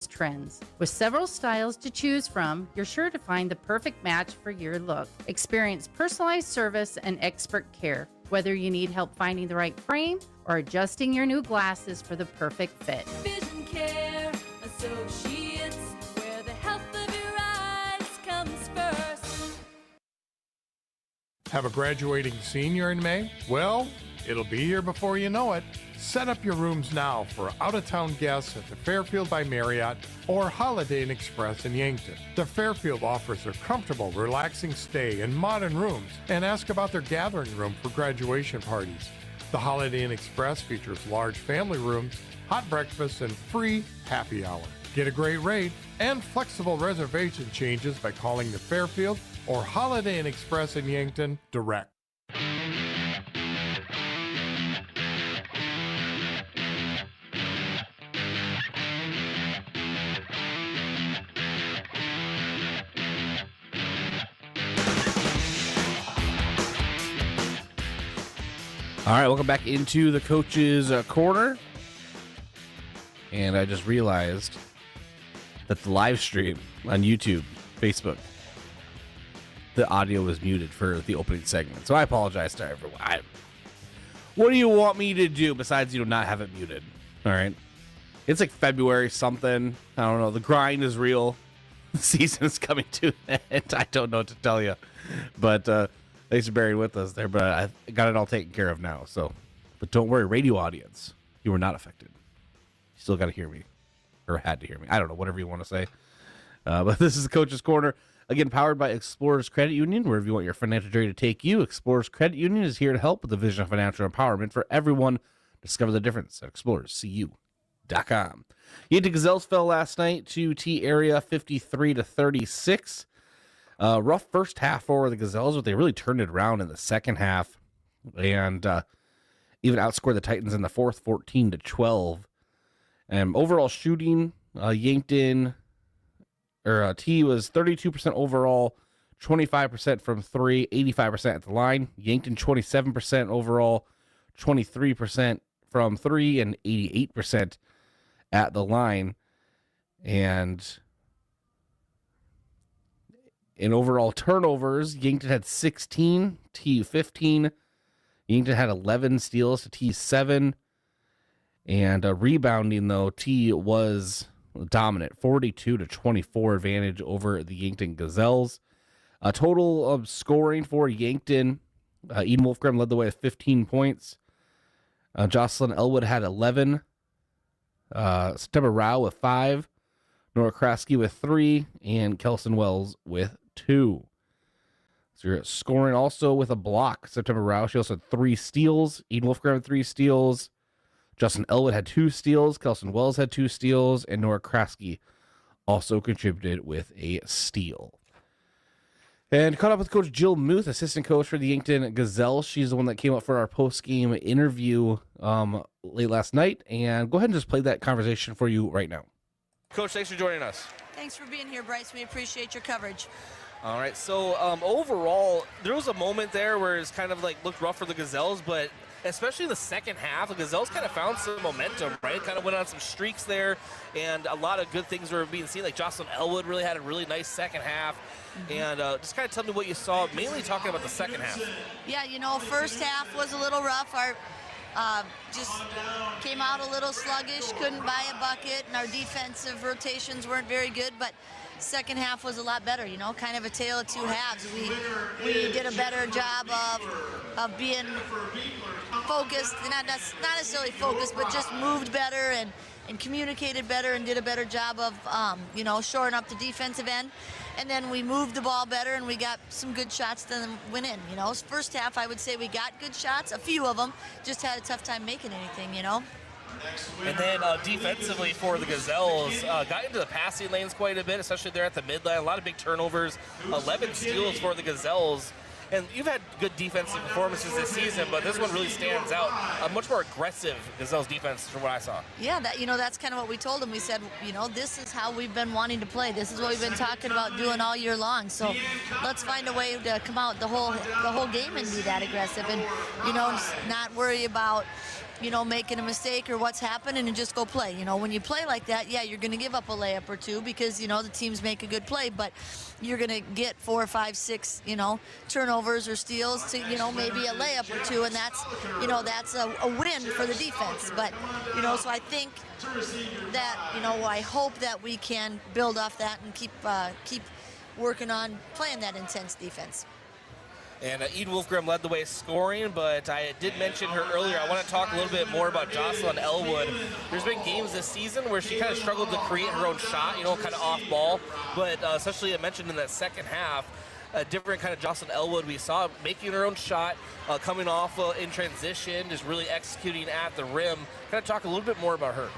trends. With several styles to choose from, you're sure to find the perfect match for your look. Experience personalized service and expert care, whether you need help finding the right frame or adjusting your new glasses for the perfect fit. Vision Care Associates, where the health of your eyes comes first. Have a graduating senior in May? Well, it'll be here before you know it. Set up your rooms now for out-of-town guests at the Fairfield by Marriott or Holiday Inn Express in Yankton. The Fairfield offers a comfortable, relaxing stay in modern rooms, and ask about their gathering room for graduation parties. The Holiday Inn Express features large family rooms, hot breakfast, and free happy hour. Get a great rate and flexible reservation changes by calling the Fairfield or Holiday Inn Express in Yankton direct. All right, welcome back into the Coach's Corner. And I just realized that the live stream on YouTube, Facebook, the audio was muted for the opening segment. So I apologize to everyone. What do you want me to do besides, not have it muted? All right. It's like February something. I don't know. The grind is real. The season is coming to an end. I don't know what to tell you. But, thanks for bearing with us there, but I got it all taken care of now. But don't worry, radio audience, you were not affected. You still got to hear me, or had to hear me. I don't know, whatever you want to say. But this is the Coach's Corner, again, powered by Explorers Credit Union. Wherever you want your financial journey to take you, Explorers Credit Union is here to help with the vision of financial empowerment for everyone. Discover the difference at explorerscu.com. Yankton Gazelles fell last night to T area 53-36. Rough first half for the Gazelles, but they really turned it around in the second half and even outscored the Titans in the fourth 14-12. Overall shooting, Yankton T was 32% overall, 25% from three, 85% at the line. Yankton 27% overall, 23% from three, and 88% at the line. And in overall turnovers, Yankton had 16, T 15. Yankton had 11 steals to T 7. And rebounding, though, T was dominant, 42-24 advantage over the Yankton Gazelles. A total of scoring for Yankton, Eden Wolfgram led the way with 15 points. Jocelyn Elwood had 11. September Rao with 5. Nora Kraske with 3. And Kelson Wells with 2. So you're scoring also with a block. September Rao, she also had 3 steals. Eden Wolfgram had 3 steals. Justin Elwood had 2 steals. Kelson Wells had 2 steals. And Nora Kraske also contributed with a steal. And caught up with Coach Jill Muth, assistant coach for the Yankton Gazelles. She's the one that came up for our post-game interview late last night. And go ahead and just play that conversation for you right now. Coach, thanks for joining us. Thanks for being here, Bryce. We appreciate your coverage. All right, so overall, there was a moment there where it's kind of like looked rough for the Gazelles, but especially in the second half, the Gazelles kind of found some momentum, right? Kind of went on some streaks there, and a lot of good things were being seen. Like Jocelyn Elwood really had a really nice second half. And just kind of tell me what you saw, mainly talking about the second half. Yeah, first half was a little rough. Our just came out a little sluggish, couldn't buy a bucket, and our defensive rotations weren't very good, but second half was a lot better, kind of a tale of two halves. We did a better job of being focused, not necessarily focused, but just moved better and communicated better and did a better job of, shoring up the defensive end. And then we moved the ball better and we got some good shots that went in. First half, I would say we got good shots, a few of them, just had a tough time making anything, And then defensively for the Gazelles, got into the passing lanes quite a bit, especially there at the midline. A lot of big turnovers, 11 steals for the Gazelles. And you've had good defensive performances this season, but this one really stands out. A much more aggressive Gazelles defense from what I saw. Yeah, that's kind of what we told them. We said, this is how we've been wanting to play. This is what we've been talking about doing all year long. So let's find a way to come out the whole game and be that aggressive and, not worry about making a mistake or what's happening and just go play. When you play like that, yeah, you're going to give up a layup or two because, the teams make a good play, but you're going to get 4, 5, 6, turnovers or steals to, maybe a layup or two, and that's a win for the defense. But, so I think that, I hope that we can build off that and keep working on playing that intense defense. And Eden Wolfgram led the way scoring, but I did mention her earlier. I want to talk a little bit more about Jocelyn Elwood. There's been games this season where she kind of struggled to create her own shot, kind of off ball. But especially I mentioned in that second half, a different kind of Jocelyn Elwood we saw making her own shot, coming off in transition, just really executing at the rim. Kind of talk a little bit more about her.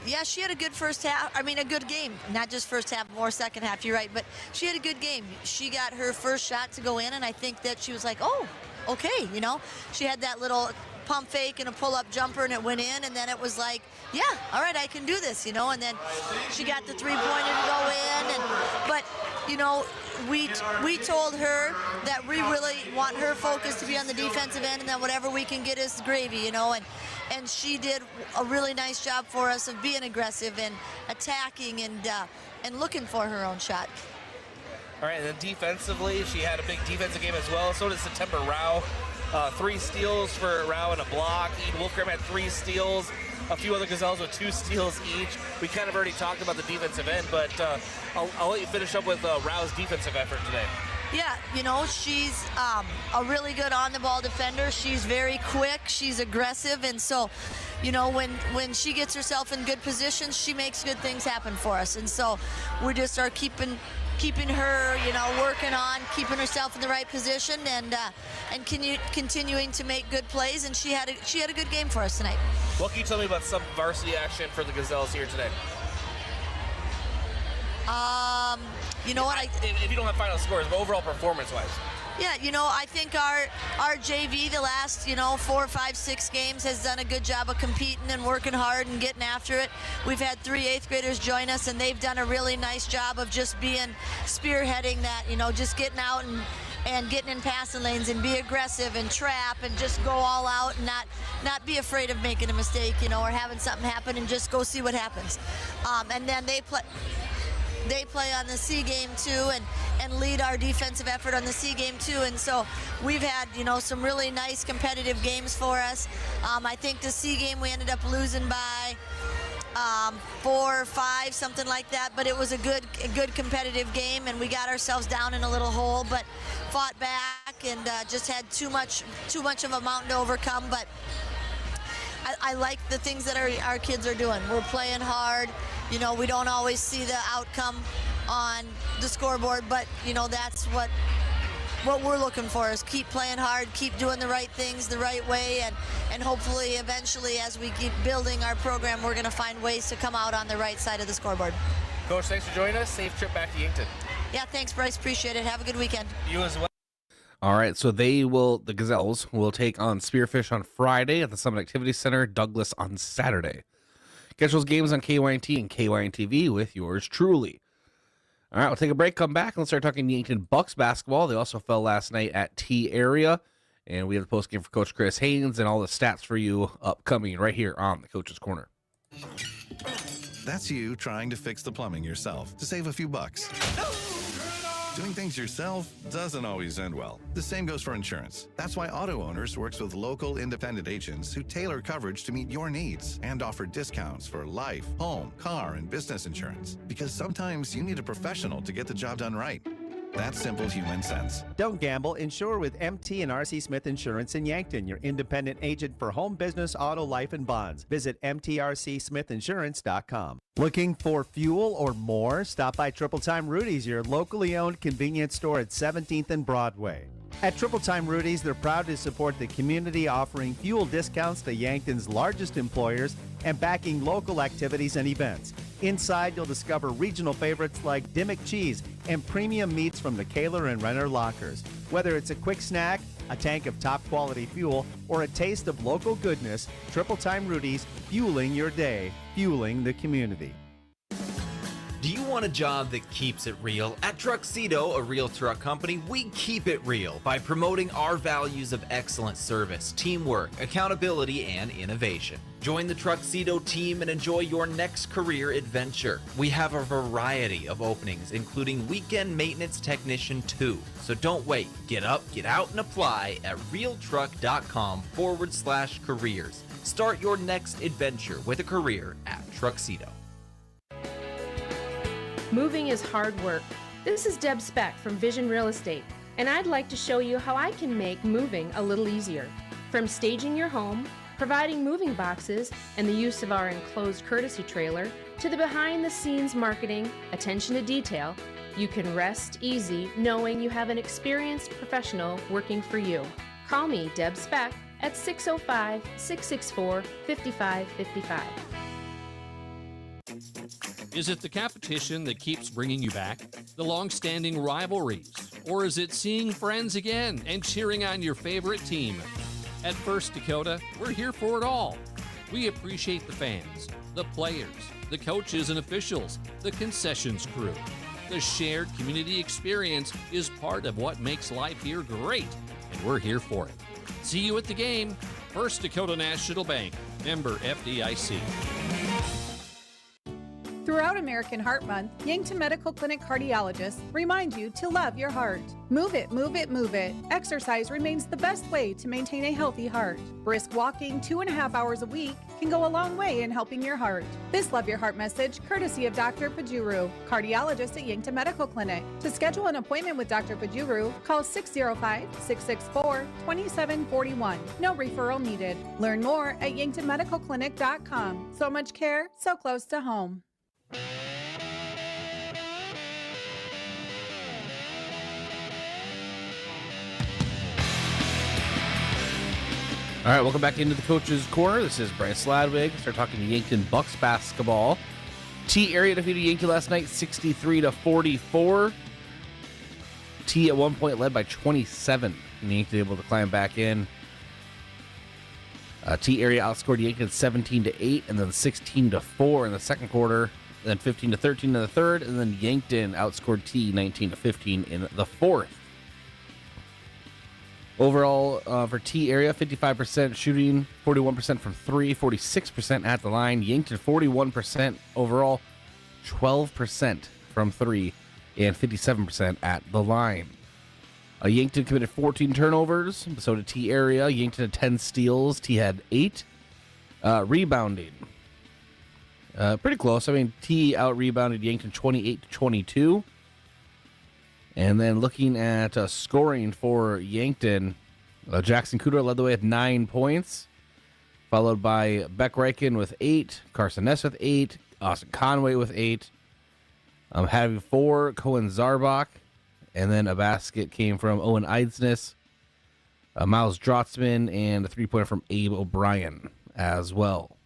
Yeah, she had a good first half. I mean, a good game. Not just first half, more second half. You're right, but she had a good game. She got her first shot to go in, and I think that she was like, oh, okay, She had that little pump fake and a pull-up jumper, and it went in, and then it was like, yeah, all right, I can do this, and then she got the three-pointer to go in, but, we told her that we really want her focus to be on the defensive end, and then whatever we can get is gravy, and she did a really nice job for us of being aggressive and attacking and looking for her own shot. All right, and then defensively, she had a big defensive game as well. So did September Rao. 3 steals for Rao and a block. Eden Wolfgram had 3 steals. A few other Gazelles with 2 steals each. We kind of already talked about the defensive end, but I'll let you finish up with Rao's defensive effort today. Yeah, she's a really good on-the-ball defender. She's very quick. She's aggressive. And so, when she gets herself in good positions, she makes good things happen for us. And so we just are keeping her, working on keeping herself in the right position and continuing to make good plays. And she had a good game for us tonight. What can you tell me about some varsity action for the Gazelles here today? You know what? If you don't have final scores, but overall performance-wise. Yeah, I think our JV the last, 4, 5, 6 games has done a good job of competing and working hard and getting after it. We've had 3 8th graders join us, and they've done a really nice job of just spearheading that, just getting out and getting in passing lanes and be aggressive and trap and just go all out and not be afraid of making a mistake, or having something happen and just go see what happens. And then they play on the C game too and lead our defensive effort on the C game too. And so we've had, some really nice competitive games for us. I think the C game we ended up losing by 4 or 5, something like that, but it was a good competitive game, and we got ourselves down in a little hole, but fought back and just had too much of a mountain to overcome. But I like the things that our kids are doing. We're playing hard. We don't always see the outcome on the scoreboard, but, that's what we're looking for is keep playing hard, keep doing the right things the right way, and hopefully eventually as we keep building our program, we're going to find ways to come out on the right side of the scoreboard. Coach, thanks for joining us. Safe trip back to Yankton. Yeah, thanks, Bryce. Appreciate it. Have a good weekend. You as well. All right, so the Gazelles will take on Spearfish on Friday at the Summit Activity Center, Douglas on Saturday. Catch those games on KYNT and KYNTV with yours truly. All right, we'll take a break, come back, and let's start talking Yankton Bucks basketball. They also fell last night at T area, and we have the post game for Coach Chris Haynes and all the stats for you upcoming right here on the Coach's Corner. That's you trying to fix the plumbing yourself to save a few bucks. Doing things yourself doesn't always end well. The same goes for insurance. That's why Auto Owners works with local independent agents who tailor coverage to meet your needs and offer discounts for life, home, car, and business insurance. Because sometimes you need a professional to get the job done right. That's simple human sense. Don't gamble. Insure with MT and RC Smith Insurance in Yankton, your independent agent for home, business, auto, life, and bonds. Visit mtrcsmithinsurance.com. Looking for fuel or more? Stop by Triple Time Rudy's, your locally owned convenience store at 17th and Broadway. At Triple Time Rudy's, they're proud to support the community, offering fuel discounts to Yankton's largest employers and backing local activities and events. Inside, you'll discover regional favorites like Dimmock cheese and premium meats from the Kaler and Renner lockers. Whether it's a quick snack, a tank of top quality fuel, or a taste of local goodness, Triple Time Rudy's, fueling your day, fueling the community. Do you want a job that keeps it real? At Truxedo, a real truck company, we keep it real by promoting our values of excellent service, teamwork, accountability, and innovation. Join the Truxedo team and enjoy your next career adventure. We have a variety of openings, including weekend maintenance technician 2. So don't wait. Get up, get out, and apply at realtruck.com/careers. Start your next adventure with a career at Truxedo. Moving is hard work. This is Deb Speck from Vision Real Estate, and I'd like to show you how I can make moving a little easier. From staging your home, providing moving boxes, and the use of our enclosed courtesy trailer, to the behind-the-scenes marketing, attention to detail, you can rest easy knowing you have an experienced professional working for you. Call me, Deb Speck, at 605-664-5555. Is it the competition that keeps bringing you back? The long-standing rivalries? Or is it seeing friends again and cheering on your favorite team? At First Dakota, we're here for it all. We appreciate the fans, the players, the coaches and officials, the concessions crew. The shared community experience is part of what makes life here great, and we're here for it. See you at the game. First Dakota National Bank, member FDIC. Throughout American Heart Month, Yankton Medical Clinic cardiologists remind you to love your heart. Move it, move it, move it. Exercise remains the best way to maintain a healthy heart. Brisk walking 2.5 hours a week can go a long way in helping your heart. This Love Your Heart message, courtesy of Dr. Pajuru, cardiologist at Yankton Medical Clinic. To schedule an appointment with Dr. Pajuru, call 605-664-2741. No referral needed. Learn more at yanktonmedicalclinic.com. So much care, so close to home. All right, welcome back into the Coach's Corner. This is Bryce Ladwig. Start talking to Yankton Bucks basketball. T area defeated Yankton last night, 63-44. T at one point led by 27, and Yankton able to climb back in. T area outscored Yankton 17-8, and then 16-4 in the second quarter. Then 15-13 in the third, and then Yankton outscored T 19-15 in the fourth. Overall, for T area, 55% shooting, 41% from three, 46% at the line. Yankton 41% overall, 12% from three, and 57% at the line. Yankton committed 14 turnovers, so did T area. Yankton had 10 steals, T had 8. Rebounding. Pretty close. I mean, T out-rebounded Yankton 28-22. And then looking at scoring for Yankton, Jackson Cooter led the way with 9 points, followed by Beck Reichen with 8, Carson Ness with 8, Austin Conway with 8, having 4, Cohen Zarbach, and then a basket came from Owen Eidsness, Miles Drotzman, and a 3-pointer from Abe O'Brien as well.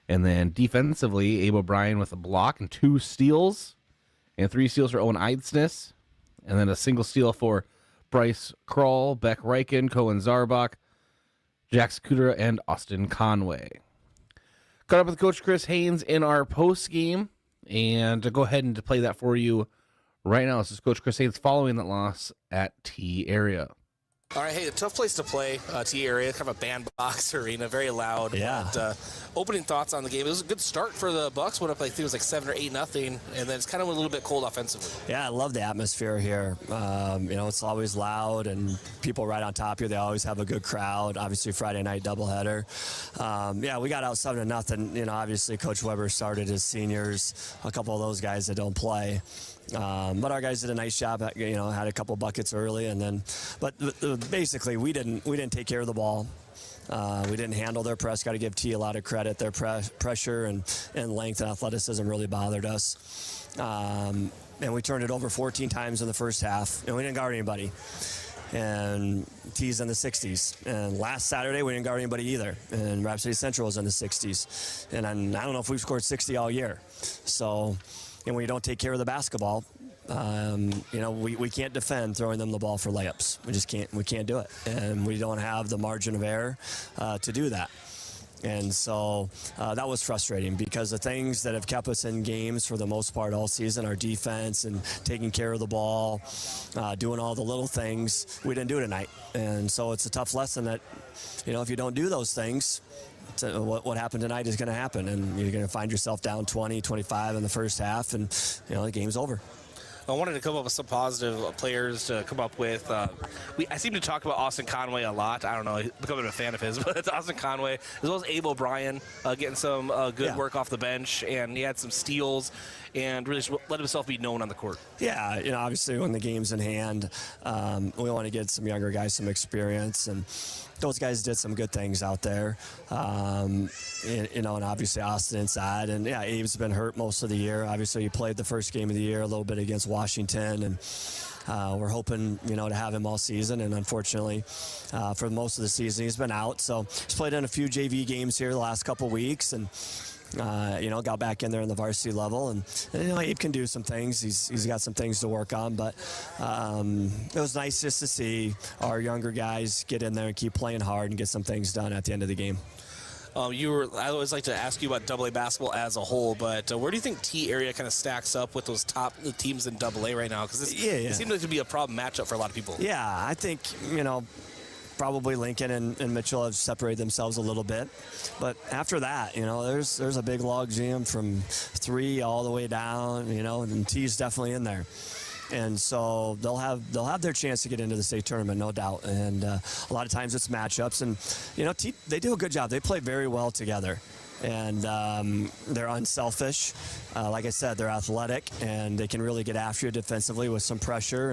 And then defensively, Abe O'Brien with a block and 2 steals. And 3 steals for Owen Eidsness. And then a single steal for Bryce Kroll, Beck Reichen, Cohen Zarbach, Jack Scooter, and Austin Conway. Caught up with Coach Chris Haynes in our post game. And to go ahead and to play that for you right now, this is Coach Chris Haynes following that loss at T area. All right, hey, a tough place to play, T area, kind of a bandbox arena, very loud. Yeah. But, opening thoughts on the game. It was a good start for the Bucks. Went up, I think it was like 7 or 8-0, and then it's kind of a little bit cold offensively. Yeah, I love the atmosphere here. It's always loud and people right on top of you. They always have a good crowd. Obviously, Friday night doubleheader. We got out 7-0. Obviously, Coach Weber started his seniors, a couple of those guys that don't play. But our guys did a nice job. Had a couple buckets early, and then, but basically we didn't take care of the ball. We didn't handle their press. Got to give T a lot of credit. Their pressure and length and athleticism really bothered us. And we turned it over 14 times in the first half, and we didn't guard anybody. And T's in the 60s. And last Saturday, we didn't guard anybody either. And Rhapsody Central was in the 60s. And I don't know if we've scored 60 all year. So, and when you don't take care of the basketball, we can't defend throwing them the ball for layups. We can't do it. And we don't have the margin of error to do that. And so that was frustrating because the things that have kept us in games for the most part all season, our defense and taking care of the ball, doing all the little things, we didn't do tonight. And so it's a tough lesson that, if you don't do those things, what happened tonight is going to happen. And you're going to find yourself down 20, 25 in the first half, and, the game's over. I wanted to come up with some positive players to come up with. I seem to talk about Austin Conway a lot. I don't know, becoming a fan of his, but it's Austin Conway, as well as Abel Bryan, getting some good work off the bench, and he had some steals and really let himself be known on the court. Yeah, obviously when the game's in hand, we want to get some younger guys some experience, and those guys did some good things out there. And obviously Austin inside, and Abe's been hurt most of the year. Obviously he played the first game of the year a little bit against Washington, and we're hoping, to have him all season, and unfortunately for most of the season he's been out. So he's played in a few JV games here the last couple weeks, and got back in there in the varsity level, and Abe can do some things. He's got some things to work on, but it was nice just to see our younger guys get in there and keep playing hard and get some things done at the end of the game. I always like to ask you about AA basketball as a whole, but where do you think T area kind of stacks up with those top teams in AA right now? Because it seems like to be a problem matchup for a lot of people. Yeah, I think, probably Lincoln and Mitchell have separated themselves a little bit. But after that, there's a big log jam from 3 all the way down, and T's definitely in there. And so they'll have their chance to get into the state tournament, no doubt. And a lot of times it's matchups. And, T, they do a good job. They play very well together. And they're unselfish. Like I said, they're athletic, and they can really get after you defensively with some pressure.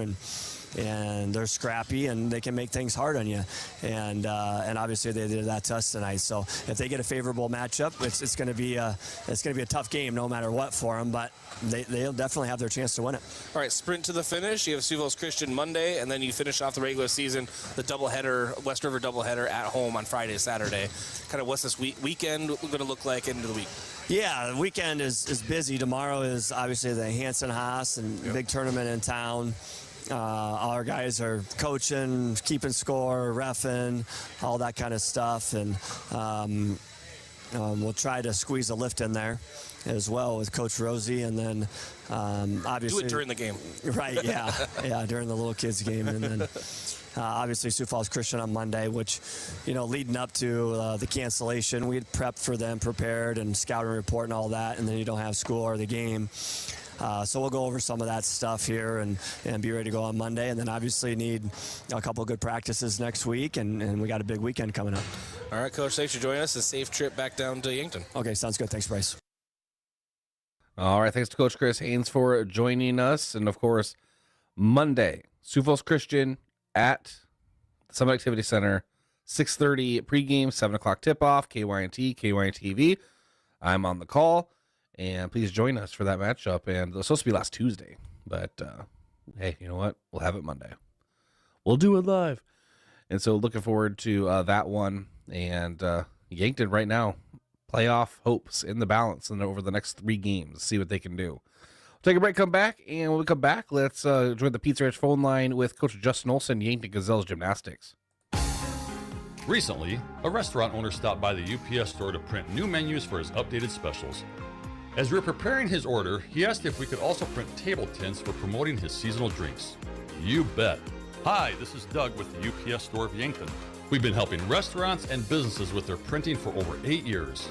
And they're scrappy, and they can make things hard on you. And obviously they did that to us tonight. So if they get a favorable matchup, it's going to be a tough game no matter what for them. But they'll definitely have their chance to win it. All right, sprint to the finish. You have Sioux Falls Christian Monday, and then you finish off the regular season, the doubleheader, West River doubleheader at home on Friday, Saturday. Kind of what's this weekend going to look like into the week? Yeah, the weekend is busy. Tomorrow is obviously the Hanson Haas and big tournament in town. All our guys are coaching, keeping score, reffing, all that kind of stuff, and we'll try to squeeze a lift in there as well with Coach Rosie, and then obviously do it during the game. Right? Yeah, during the little kids game, and then obviously Sioux Falls Christian on Monday, which leading up to the cancellation, we had prepped for them, prepared, and scouting report and all that, and then you don't have school or the game. So we'll go over some of that stuff here and be ready to go on Monday. And then obviously need a couple of good practices next week, and we got a big weekend coming up. All right, Coach, thanks for joining us. A safe trip back down to Yankton. Okay, sounds good. Thanks, Bryce. All right, thanks to Coach Chris Haynes for joining us. And, of course, Monday, Sioux Falls Christian at the Summit Activity Center, 6:30 pregame, 7 o'clock tip-off, KYNT, KYNTV. I'm on the call. And please join us for that matchup. And it was supposed to be last Tuesday. But, hey, you know what? We'll have it Monday. We'll do it live. And so looking forward to that one. And Yankton right now, playoff hopes in the balance and over the next 3 games. See what they can do. We'll take a break, come back. And when we come back, let's join the Pizza Ranch phone line with Coach Justin Olson, Yankton Gazelles Gymnastics. Recently, a restaurant owner stopped by the UPS store to print new menus for his updated specials. As we were preparing his order, he asked if we could also print table tents for promoting his seasonal drinks. You bet. Hi, this is Doug with the UPS store of Yankton. We've been helping restaurants and businesses with their printing for over 8 years.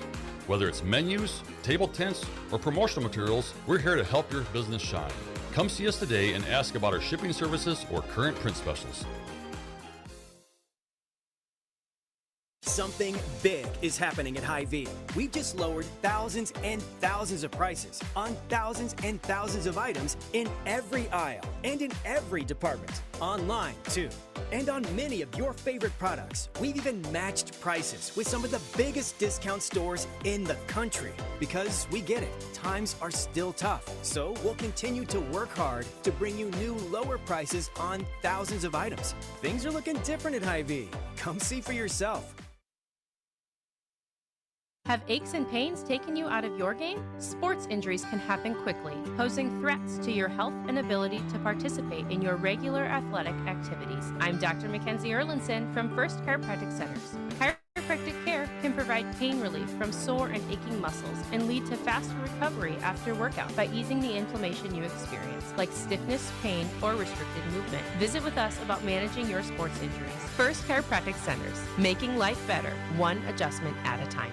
Whether it's menus, table tents, or promotional materials, we're here to help your business shine. Come see us today and ask about our shipping services or current print specials. Something big is happening at Hy-Vee. We've just lowered thousands and thousands of prices on thousands and thousands of items in every aisle and in every department. Online, too. And on many of your favorite products. We've even matched prices with some of the biggest discount stores in the country. Because we get it, times are still tough. So we'll continue to work hard to bring you new lower prices on thousands of items. Things are looking different at Hy-Vee. Come see for yourself. Have aches and pains taken you out of your game? Sports injuries can happen quickly, posing threats to your health and ability to participate in your regular athletic activities. I'm Dr. Mackenzie Erlinson from First Chiropractic Centers. Chiropractic care can provide pain relief from sore and aching muscles and lead to faster recovery after workout by easing the inflammation you experience, like stiffness, pain, or restricted movement. Visit with us about managing your sports injuries. First Chiropractic Centers, making life better, one adjustment at a time.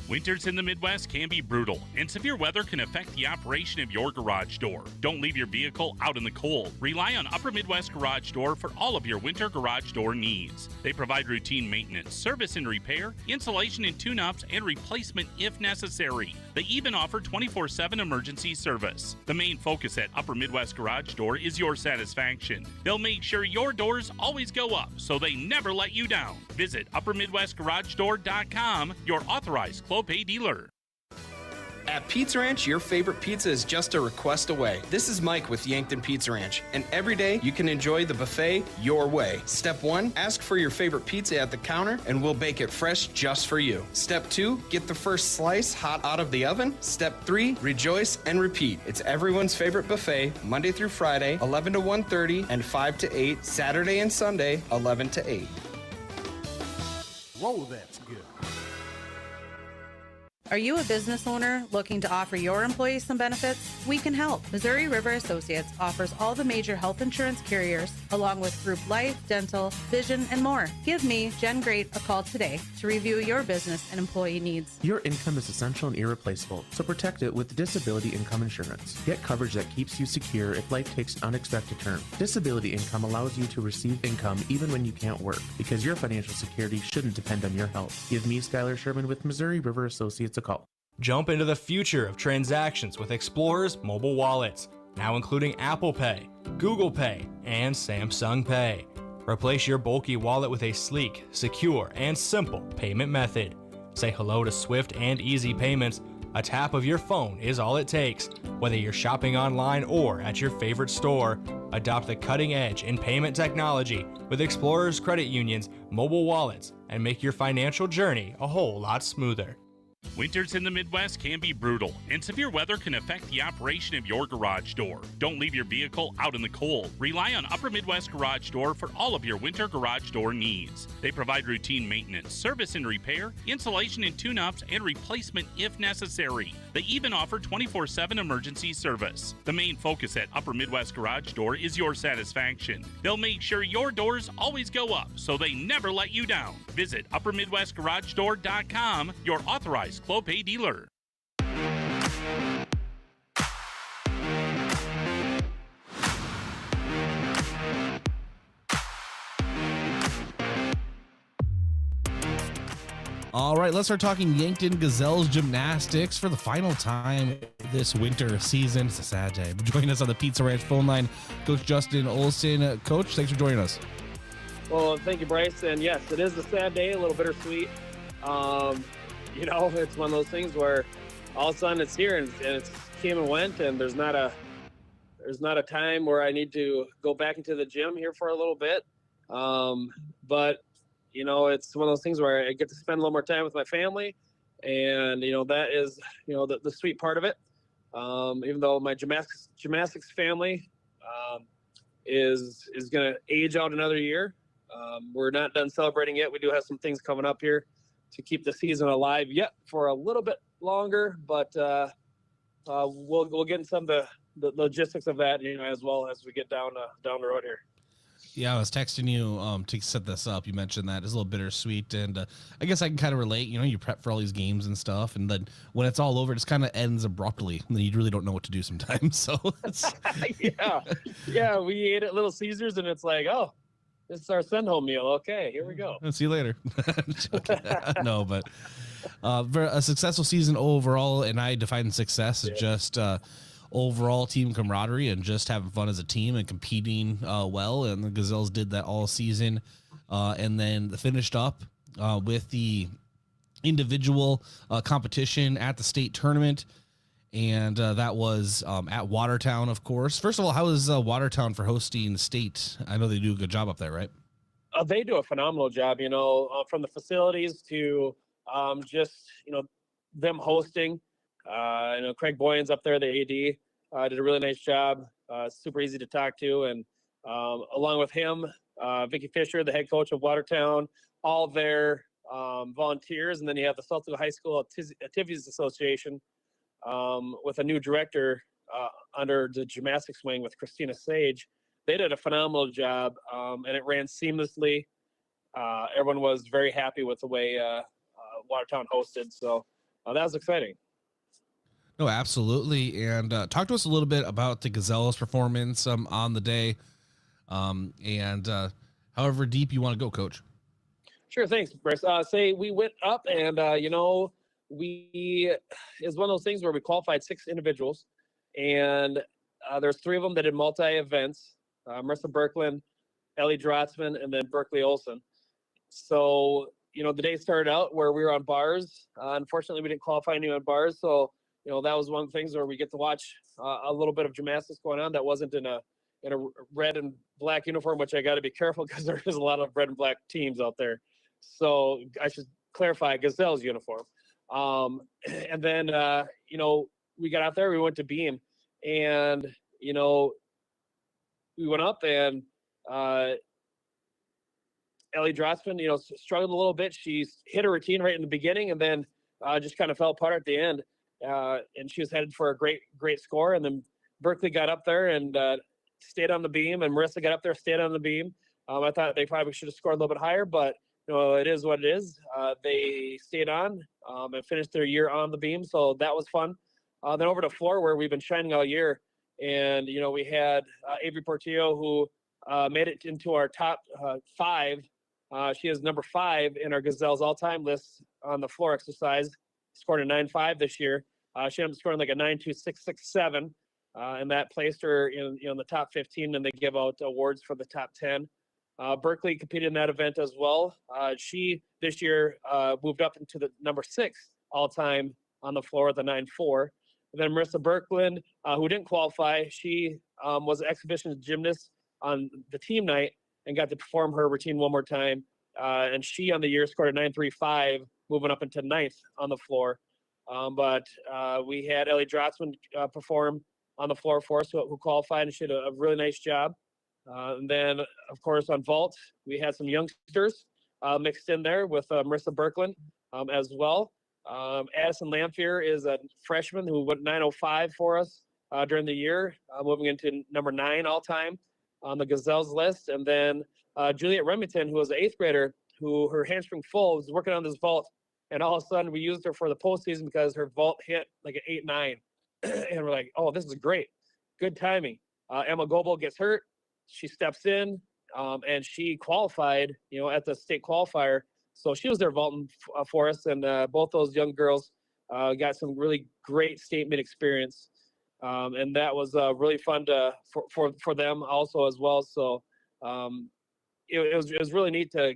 Winters in the Midwest can be brutal, and severe weather can affect the operation of your garage door. Don't leave your vehicle out in the cold. Rely on Upper Midwest Garage Door for all of your winter garage door needs. They provide routine maintenance, service and repair, installation and tune-ups, and replacement if necessary. They even offer 24/7 emergency service. The main focus at Upper Midwest Garage Door is your satisfaction. They'll make sure your doors always go up, so they never let you down. Visit UpperMidwestGarageDoor.com, your authorized Clopay dealer. At Pizza Ranch, your favorite pizza is just a request away. This is Mike with Yankton Pizza Ranch, and every day you can enjoy the buffet your way. Step 1, ask for your favorite pizza at the counter, and we'll bake it fresh just for you. Step 2, get the first slice hot out of the oven. Step 3, rejoice and repeat. It's everyone's favorite buffet, Monday through Friday, 11 to 1:30, and 5 to 8, Saturday and Sunday, 11 to 8. Whoa, that's good. Are you a business owner looking to offer your employees some benefits? We can help. Missouri River Associates offers all the major health insurance carriers, along with group life, dental, vision, and more. Give me, Jen Great, a call today to review your business and employee needs. Your income is essential and irreplaceable, so protect it with disability income insurance. Get coverage that keeps you secure if life takes an unexpected turn. Disability income allows you to receive income even when you can't work, because your financial security shouldn't depend on your health. Give me, Skylar Sherman with Missouri River Associates, a call. Jump into the future of transactions with Explorer's mobile wallets, now including Apple Pay, Google Pay, and Samsung Pay. Replace your bulky wallet with a sleek, secure, and simple payment method. Say hello to swift and easy payments. A tap of your phone is all it takes. Whether you're shopping online or at your favorite store, adopt the cutting edge in payment technology with Explorer's Credit Union's mobile wallets and make your financial journey a whole lot smoother. Winters in the Midwest can be brutal, and severe weather can affect the operation of your garage door. Don't leave your vehicle out in the cold. Rely on Upper Midwest Garage Door for all of your winter garage door needs. They provide routine maintenance, service and repair, installation and tune-ups, and replacement if necessary. They even offer 24/7 emergency service. The main focus at Upper Midwest Garage Door is your satisfaction. They'll make sure your doors always go up, so they never let you down. Visit UpperMidwestGarageDoor.com, your authorized Clopay dealer. All right, let's start talking Yankton Gazelles gymnastics for the final time this winter season. It's a sad day. Joining us on the Pizza Ranch phone line, Coach Justin Olson. Coach, thanks for joining us. Well, thank you, Bryce. And yes, it is a sad day, a little bittersweet. You know, it's one of those things where all of a sudden it's here and it's came and went, and there's not a time where I need to go back into the gym here for a little bit. But you know, it's one of those things where I get to spend a little more time with my family, and you know that is the sweet part of it. Even though my gymnastics family is going to age out another year, we're not done celebrating yet. We do have some things coming up here to keep the season alive yet for a little bit longer, but we'll get into some of the logistics of that, you know, as well as we get down the road here. Yeah, I was texting you to set this up. You mentioned that it's a little bittersweet, and I guess I can kind of relate. You know, you prep for all these games and stuff, and then when it's all over, it just kind of ends abruptly, and then you really don't know what to do sometimes. So, yeah, we ate at Little Caesars, and it's like, oh, this is our send home meal. Okay, here we go. See you later. No, but for a successful season overall, and I define success as just overall team camaraderie and just having fun as a team and competing well. And the Gazelles did that all season. And then finished up with the individual competition at the state tournament. And that was at Watertown, of course. First of all, how is Watertown for hosting the state? I know they do a good job up there, right? They do a phenomenal job, you know, from the facilities to just, you know, them hosting. You know, Craig Boyens up there, the AD, did a really nice job. Super easy to talk to. And along with him, Vicky Fisher, the head coach of Watertown, all there volunteers, and then you have the Saltillo High School Activities Association with a new director under the gymnastics wing with Christina Sage. They did a phenomenal job, and it ran seamlessly. Everyone was very happy with the way Watertown hosted, so that was exciting. No, absolutely. And talk to us a little bit about the Gazelles performance on the day, and however deep you want to go, Coach. Sure, thanks, Bryce. Say we went up, and it's one of those things where we qualified 6 individuals, and there's 3 of them that did multi-events: Marissa Berkland, Ellie Drotzman, and then Berkeley Olson. So the day started out where we were on bars. Unfortunately, we didn't qualify anyone on bars, so that was one of the things where we get to watch a little bit of gymnastics going on that wasn't in a red and black uniform, which I got to be careful because there is a lot of red and black teams out there. So I should clarify, Gazelles uniform. And then, we got out there, we went to beam, and, we went up, and Ellie Drotzman, struggled a little bit. She hit her routine right in the beginning, and then just kind of fell apart at the end. And she was headed for a great score. And then Berkeley got up there and stayed on the beam, and Marissa got up there, stayed on the beam. I thought they probably should have scored a little bit higher, but it is what it is. They stayed on and finished their year on the beam, so that was fun. Then over to floor, where we've been shining all year, and we had Avery Portillo, who made it into our top 5. She is number 5 in our Gazelles all-time list on the floor exercise. Scored a 9.5 this year. She ended up scoring like a 9.2667, and that placed her in the top 15. And they give out awards for the top 10. Berkeley competed in that event as well. She this year moved up into the number 6 all-time on the floor with a 9.4. And then Marissa Berkland, who didn't qualify, she was an exhibition gymnast on the team night and got to perform her routine one more time. And she on the year scored a 9.35, moving up into 9th on the floor. But we had Ellie Drotzman perform on the floor for us, who qualified, and she did a really nice job. And then, of course, on vault, we had some youngsters mixed in there with Marissa Berkland as well. Addison Lamphere is a freshman who went 9.05 for us during the year, moving into number 9 all-time on the Gazelles list. And then Juliet Remington, who was an 8th grader, who her hamstring full, was working on this vault. And all of a sudden, we used her for the postseason because her vault hit like an 8.9. And we're like, oh, this is great. Good timing. Emma Goebel gets hurt. She steps in, and she qualified, at the state qualifier. So she was there vaulting for us. And both those young girls got some really great state meet experience. And that was really fun for them also as well. So it was really neat to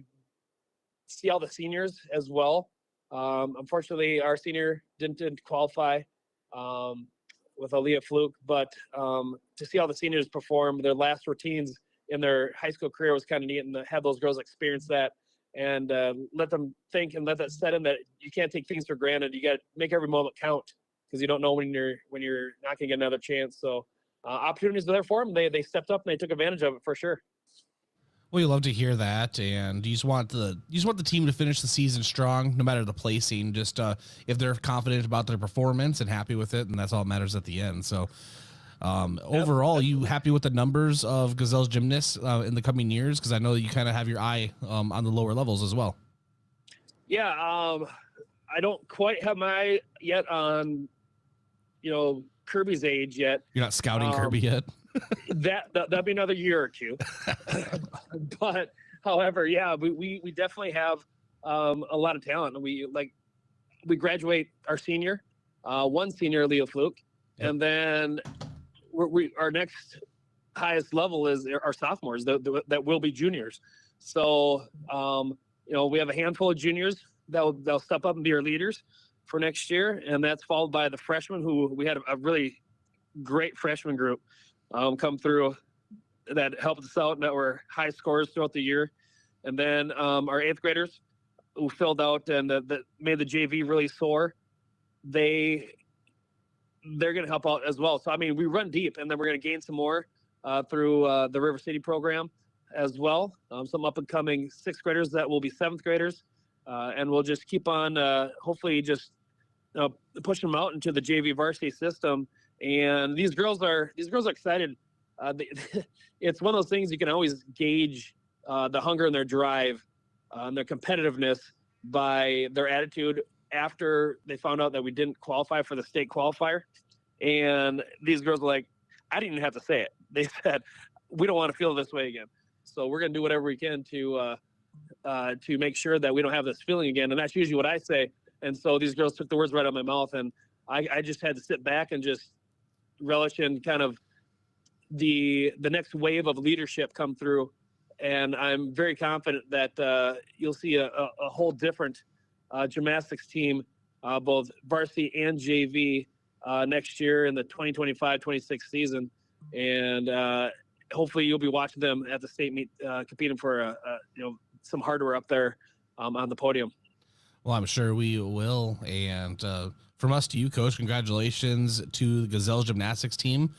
see all the seniors as well. Unfortunately, our senior didn't qualify with Aaliyah Fluke, but to see all the seniors perform their last routines in their high school career was kind of neat, and to have those girls experience that and let them think and let that set in that you can't take things for granted. You got to make every moment count, because you don't know when you're not going to get another chance. So opportunities are there for them. They stepped up and they took advantage of it for sure. Well, you love to hear that, and you just want the team to finish the season strong, no matter the placing. Just if they're confident about their performance and happy with it, and that's all that matters at the end. So, overall, you happy with the numbers of Gazelles gymnasts in the coming years? Because I know you kind of have your eye on the lower levels as well. Yeah, I don't quite have my eye yet on Kirby's age yet. You're not scouting Kirby yet. That'd be another year or two. But however, yeah, we definitely have a lot of talent. We graduate our senior, one senior, Leo Fluke, and then our next highest level is our sophomores that will be juniors. So we have a handful of juniors they'll step up and be our leaders for next year, and that's followed by the freshmen, who we had a really great freshman group come through that helped us out and that were high scorers throughout the year. And then our 8th graders who filled out and that made the JV really soar, they're going to help out as well. So, I mean, we run deep, and then we're going to gain some more through the River City program as well. Some up-and-coming 6th graders that will be 7th graders. and we'll just keep on hopefully just pushing them out into the JV varsity system. And these girls are excited. It's one of those things you can always gauge the hunger and their drive and their competitiveness by their attitude after they found out that we didn't qualify for the state qualifier. And these girls were like, I didn't even have to say it. They said, we don't want to feel this way again. So we're going to do whatever we can to make sure that we don't have this feeling again. And that's usually what I say. And so these girls took the words right out of my mouth, and I just had to sit back and just relish in kind of the next wave of leadership come through. And I'm very confident that you'll see a whole different gymnastics team, both varsity and JV, next year in the 2025-26 season. And hopefully you'll be watching them at the state meet, competing for some hardware up there on the podium. Well, I'm sure we will. And from us to you, Coach, congratulations to the Gazelles gymnastics team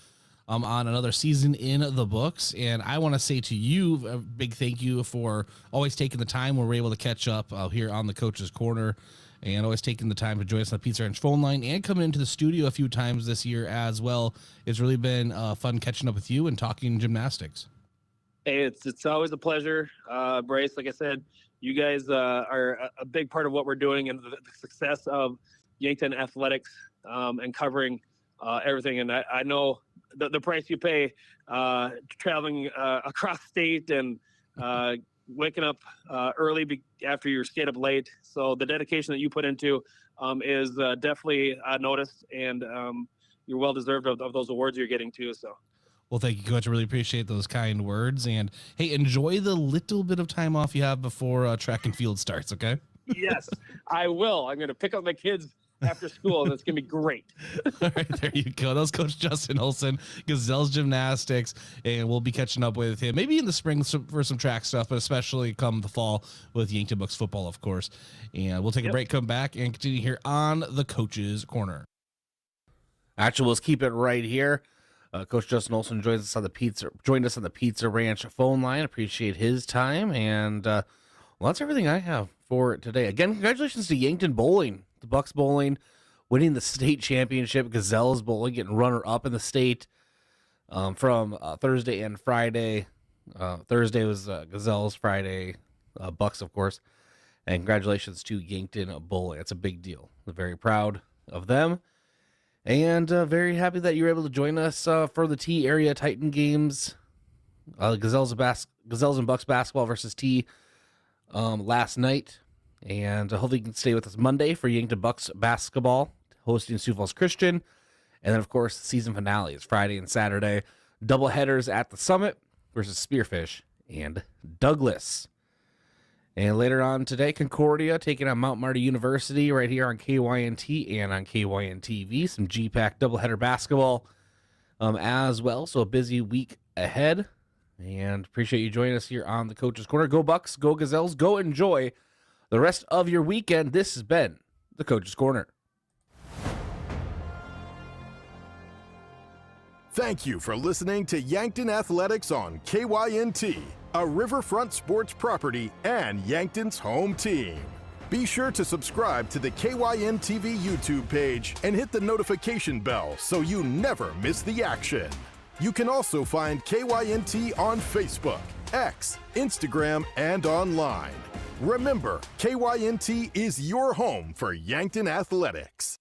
on another season in the books. And I want to say to you a big thank you for always taking the time when we're able to catch up here on the Coach's Corner, and always taking the time to join us on the Pizza Ranch phone line and come into the studio a few times this year as well. It's really been fun catching up with you and talking gymnastics. Hey, it's always a pleasure, Bryce. Like I said, you guys are a big part of what we're doing and the success of Yankton Athletics and covering everything. And I know the price you pay traveling across state and waking up early after you stayed up late. So the dedication that you put into is definitely noticed, and you're well deserved of those awards you're getting too. So. Well, thank you, Coach. I really appreciate those kind words. And hey, enjoy the little bit of time off you have before track and field starts, okay? Yes, I will. I'm going to pick up my kids after school, and it's going to be great. All right, there you go. That was Coach Justin Olson, Gazelles Gymnastics, and we'll be catching up with him maybe in the spring for some track stuff, but especially come the fall with Yankton Bucks football, of course. And we'll take a break, come back, and continue here on the Coach's Corner. Actually, let's keep it right here. Coach Justin Olson joined us on the Pizza Ranch phone line. Appreciate his time, and well, that's everything I have for today. Again, congratulations to Yankton bowling, the Bucks bowling, winning the state championship. Gazelles bowling getting runner-up in the state from Thursday and Friday. Thursday was Gazelles, Friday Bucks, of course. And congratulations to Yankton bowling. It's a big deal. We're very proud of them. And very happy that you were able to join us for the T area Titan games. Gazelles and Bucks basketball versus T last night. And hopefully you can stay with us Monday for Yankton Bucks basketball, hosting Sioux Falls Christian. And then, of course, the season finale is Friday and Saturday. Double headers at the Summit versus Spearfish and Douglas. And later on today, Concordia taking on Mount Marty University right here on KYNT and on KYNTV. Some GPAC doubleheader basketball as well. So a busy week ahead. And appreciate you joining us here on the Coach's Corner. Go Bucks, go Gazelles, go enjoy the rest of your weekend. This has been the Coach's Corner. Thank you for listening to Yankton Athletics on KYNT, a Riverfront sports property and Yankton's home team. Be sure to subscribe to the KYNTV YouTube page and hit the notification bell so you never miss the action. You can also find KYNT on Facebook, X, Instagram, and online. Remember, KYNT is your home for Yankton Athletics.